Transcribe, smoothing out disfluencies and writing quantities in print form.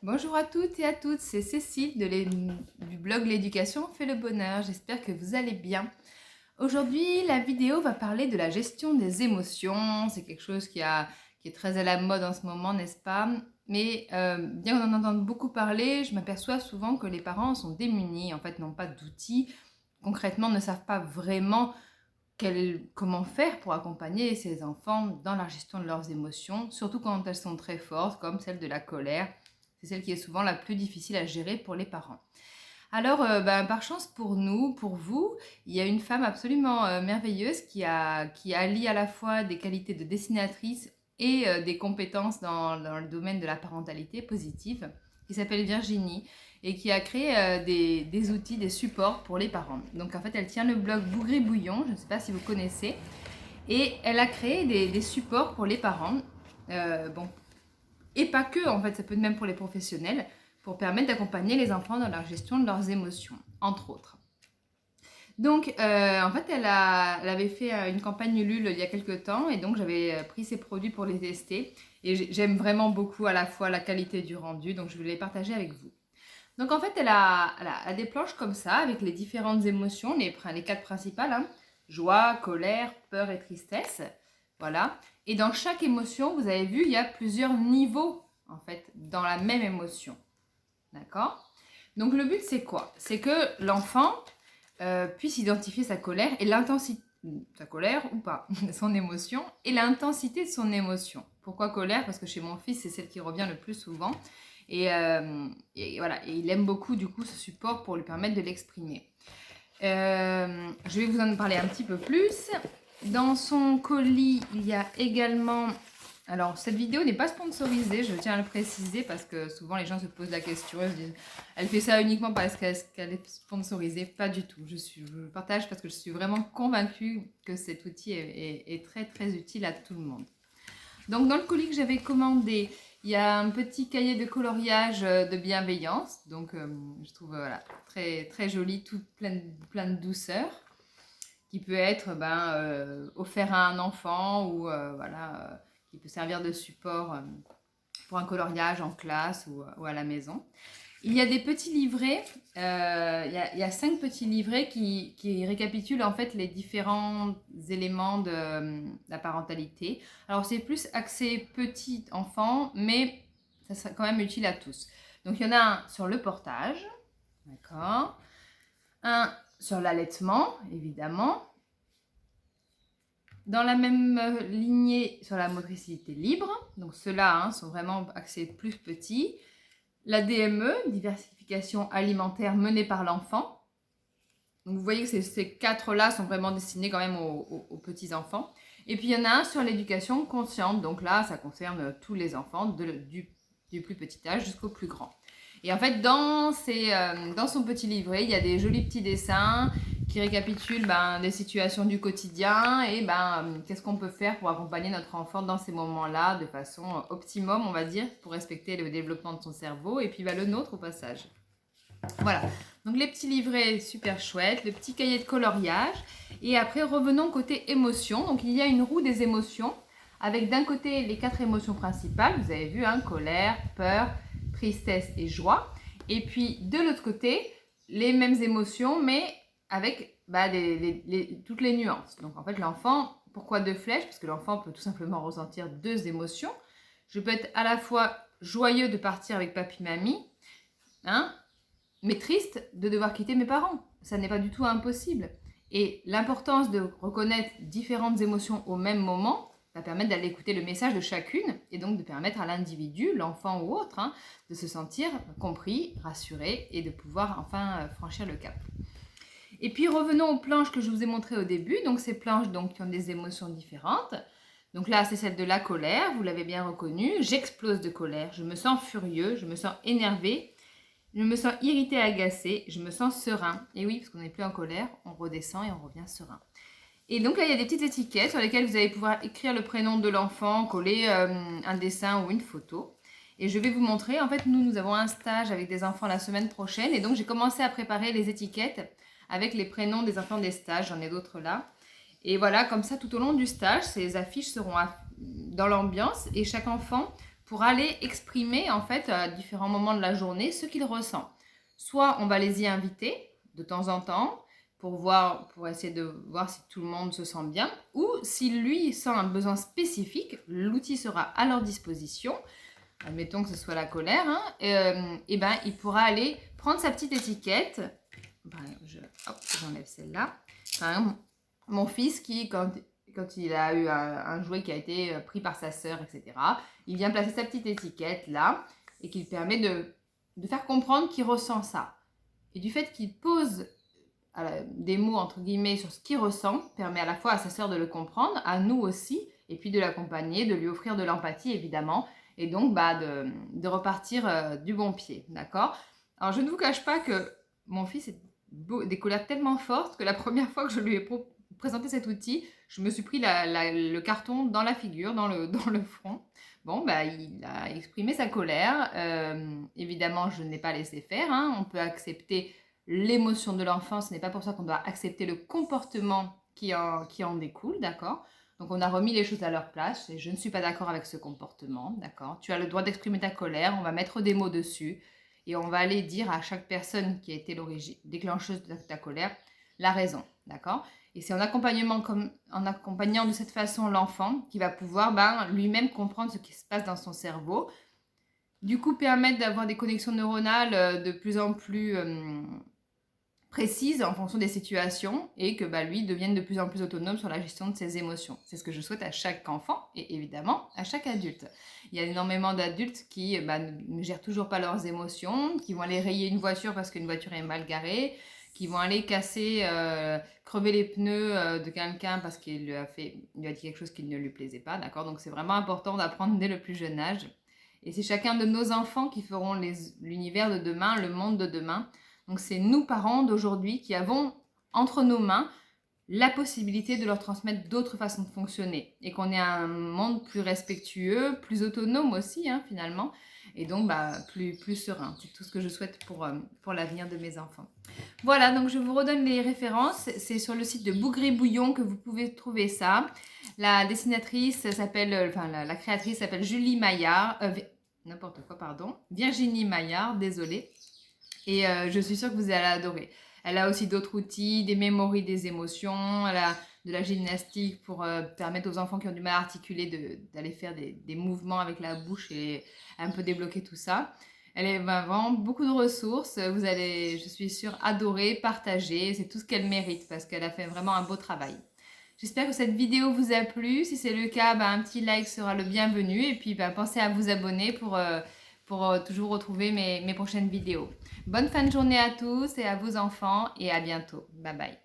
Bonjour à toutes et à toutes, c'est Cécile du blog L'éducation fait le bonheur, j'espère que vous allez bien. Aujourd'hui, la vidéo va parler de la gestion des émotions, c'est quelque chose qui est très à la mode en ce moment, n'est-ce pas? Mais bien qu'on en entende beaucoup parler, je m'aperçois souvent que les parents sont démunis, en fait n'ont pas d'outils, concrètement ne savent pas vraiment comment faire pour accompagner ces enfants dans la gestion de leurs émotions, surtout quand elles sont très fortes, comme celle de la colère. C'est celle qui est souvent la plus difficile à gérer pour les parents. Alors, par chance pour nous, pour vous, il y a une femme absolument merveilleuse qui allie à la fois des qualités de dessinatrice et des compétences dans le domaine de la parentalité positive, qui s'appelle Virginie, et qui a créé des outils, des supports pour les parents. Donc en fait, elle tient le blog Bougri Bouillon, je ne sais pas si vous connaissez, et elle a créé des supports pour les parents, bon, et pas que, en fait, ça peut être même pour les professionnels, pour permettre d'accompagner les enfants dans la gestion de leurs émotions, entre autres. Donc, en fait, elle avait fait une campagne Ulule il y a quelques temps, et donc j'avais pris ses produits pour les tester, et j'aime vraiment beaucoup à la fois la qualité du rendu, donc je vais les partager avec vous. Donc en fait, elle a des planches comme ça, avec les différentes émotions, les 4 principales, hein, joie, colère, peur et tristesse. Voilà. Et dans chaque émotion, vous avez vu, il y a plusieurs niveaux, en fait, dans la même émotion. D'accord? Donc le but, c'est quoi? C'est que l'enfant puisse identifier sa colère et l'intensité, sa colère ou pas, son émotion, et l'intensité de son émotion. Pourquoi colère? Parce que chez mon fils, c'est celle qui revient le plus souvent. Et voilà, et il aime beaucoup du coup ce support pour lui permettre de l'exprimer. Je vais vous en parler un petit peu plus. Dans son colis, il y a également... Alors, cette vidéo n'est pas sponsorisée, je tiens à le préciser parce que souvent les gens se posent la question, ils se disent, elle fait ça uniquement parce qu'elle est sponsorisée. Pas du tout, je partage parce que je suis vraiment convaincue que cet outil est très très utile à tout le monde. Donc dans le colis que j'avais commandé, il y a un petit cahier de coloriage de bienveillance, donc je trouve voilà, très, très joli, tout plein de douceur, qui peut être offert à un enfant ou voilà, qui peut servir de support pour un coloriage en classe ou à la maison. Il y a des petits livrets, il y a 5 petits livrets qui récapitulent en fait les différents éléments de la parentalité. Alors c'est plus axé petit enfant, mais ça sera quand même utile à tous. Donc il y en a un sur le portage, d'accord, un sur l'allaitement, évidemment, dans la même lignée sur la motricité libre, donc ceux-là sont vraiment axés plus petits. La DME, diversification alimentaire menée par l'enfant. Donc vous voyez que ces 4-là sont vraiment destinés quand même aux petits-enfants. Et puis il y en a un sur l'éducation consciente. Donc là, ça concerne tous les enfants, du plus petit âge jusqu'au plus grand. Et en fait, dans son petit livret, il y a des jolis petits dessins qui récapitulent des situations du quotidien et qu'est-ce qu'on peut faire pour accompagner notre enfant dans ces moments-là de façon optimum, on va dire, pour respecter le développement de son cerveau et puis le nôtre au passage. Voilà, donc les petits livrets super chouettes, le petit cahier de coloriage. Et après, revenons côté émotion. Donc il y a une roue des émotions avec d'un côté les 4 émotions principales, vous avez vu, colère, peur, tristesse et joie. Et puis de l'autre côté, les mêmes émotions, mais avec toutes les nuances. Donc en fait, l'enfant, pourquoi 2 flèches? Parce que l'enfant peut tout simplement ressentir 2 émotions. Je peux être à la fois joyeux de partir avec papy-mamie, mais triste de devoir quitter mes parents. Ça n'est pas du tout impossible. Et l'importance de reconnaître différentes émotions au même moment va permettre d'aller écouter le message de chacune et donc de permettre à l'individu, l'enfant ou autre, de se sentir compris, rassuré et de pouvoir enfin franchir le cap. Et puis revenons aux planches que je vous ai montrées au début. Donc ces planches qui ont des émotions différentes. Donc là, c'est celle de la colère, vous l'avez bien reconnu. J'explose de colère, je me sens furieux, je me sens énervé, je me sens irrité, agacé, je me sens serein. Et oui, parce qu'on n'est plus en colère, on redescend et on revient serein. Et donc là, il y a des petites étiquettes sur lesquelles vous allez pouvoir écrire le prénom de l'enfant, coller un dessin ou une photo. Et je vais vous montrer, en fait, nous avons un stage avec des enfants la semaine prochaine. Et donc, j'ai commencé à préparer les étiquettes avec les prénoms des enfants des stages. J'en ai d'autres là. Et voilà, comme ça, tout au long du stage, ces affiches seront dans l'ambiance et chaque enfant pour aller exprimer en fait à différents moments de la journée ce qu'il ressent. Soit on va les y inviter de temps en temps pour essayer de voir si tout le monde se sent bien, ou si lui sent un besoin spécifique, l'outil sera à leur disposition. Admettons que ce soit la colère, hein, et ben il pourra aller prendre sa petite étiquette. J'enlève celle-là. Par exemple, mon fils qui, quand il a eu un jouet qui a été pris par sa sœur, etc., il vient placer sa petite étiquette là, et qui permet de faire comprendre qu'il ressent ça. Et du fait qu'il pose des mots entre guillemets sur ce qu'il ressent, permet à la fois à sa sœur de le comprendre, à nous aussi, et puis de l'accompagner, de lui offrir de l'empathie évidemment, et donc de repartir du bon pied, d'accord? Alors je ne vous cache pas que mon fils a des colères tellement fortes que la première fois que je lui ai présenté cet outil, je me suis pris le carton dans la figure, dans le front. Bon, il a exprimé sa colère. Évidemment, je ne l'ai pas laissé faire, hein. On peut accepter l'émotion de l'enfant, ce n'est pas pour ça qu'on doit accepter le comportement qui en découle, d'accord? Donc on a remis les choses à leur place et je ne suis pas d'accord avec ce comportement, d'accord? Tu as le droit d'exprimer ta colère, on va mettre des mots dessus et on va aller dire à chaque personne qui a été l'origine déclencheuse de ta colère la raison, d'accord? Et c'est en accompagnant de cette façon l'enfant qui va pouvoir lui-même comprendre ce qui se passe dans son cerveau, du coup permettre d'avoir des connexions neuronales de plus en plus précises en fonction des situations et que lui devienne de plus en plus autonome sur la gestion de ses émotions. C'est ce que je souhaite à chaque enfant et évidemment à chaque adulte. Il y a énormément d'adultes qui ne gèrent toujours pas leurs émotions, qui vont aller rayer une voiture parce qu'une voiture est mal garée, qui vont aller crever les pneus de quelqu'un parce qu'il lui a dit quelque chose qui ne lui plaisait pas, d'accord? Donc c'est vraiment important d'apprendre dès le plus jeune âge. Et c'est chacun de nos enfants qui feront l'univers de demain, le monde de demain. Donc c'est nous, parents d'aujourd'hui, qui avons entre nos mains la possibilité de leur transmettre d'autres façons de fonctionner. Et qu'on ait un monde plus respectueux, plus autonome aussi, hein, finalement. Et donc plus serein. C'est tout ce que je souhaite pour l'avenir de mes enfants. Voilà, donc je vous redonne les références. C'est sur le site de Bougri Bouillon que vous pouvez trouver ça. La dessinatrice s'appelle, la créatrice s'appelle Julie Maillard. Virginie Maillard, désolée. Et je suis sûre que vous allez adorer. Elle a aussi d'autres outils, des mémories des émotions, elle a de la gymnastique pour permettre aux enfants qui ont du mal à articuler d'aller faire des mouvements avec la bouche et un peu débloquer tout ça. Elle a vraiment beaucoup de ressources. Vous allez, je suis sûre, adorer, partager. C'est tout ce qu'elle mérite parce qu'elle a fait vraiment un beau travail. J'espère que cette vidéo vous a plu. Si c'est le cas, un petit like sera le bienvenu. Et puis, pensez à vous abonner pour toujours retrouver mes prochaines vidéos. Bonne fin de journée à tous et à vos enfants et à bientôt. Bye bye.